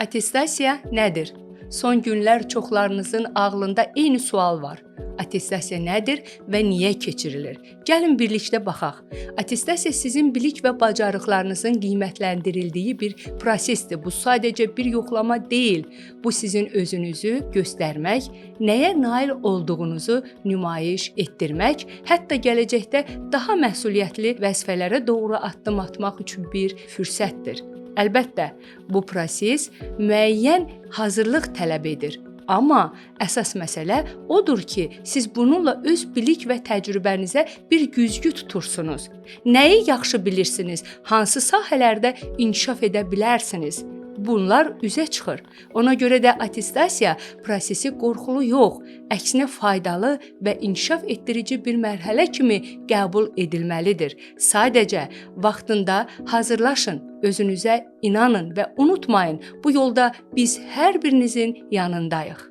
Attestasiya nədir? Son günlər çoxlarınızın ağlında eyni sual var. Attestasiya nədir və niyə keçirilir? Gəlin birlikdə baxaq. Attestasiya sizin bilik və bacarıqlarınızın qiymətləndirildiyi bir prosesdir. Bu sadəcə bir yoxlama deyil. Bu sizin özünüzü göstərmək, nəyə nail olduğunuzu nümayiş etdirmək, hətta gələcəkdə daha məsuliyyətli vəzifələrə doğru addım atmaq üçün bir fürsətdir. Əlbəttə, bu proses müəyyən hazırlıq tələb edir. Amma əsas məsələ odur ki, siz bununla öz bilik və təcrübənizə bir güzgü tutursunuz. Nəyi yaxşı bilirsiniz, hansı sahələrdə inkişaf edə bilərsiniz? Bunlar üzə çıxır. Ona görə də attestasiya prosesi qorxulu yox, əksinə faydalı və inkişaf etdirici bir mərhələ kimi qəbul edilməlidir. Sadəcə vaxtında hazırlaşın, özünüzə inanın və unutmayın, bu yolda biz hər birinizin yanındayıq.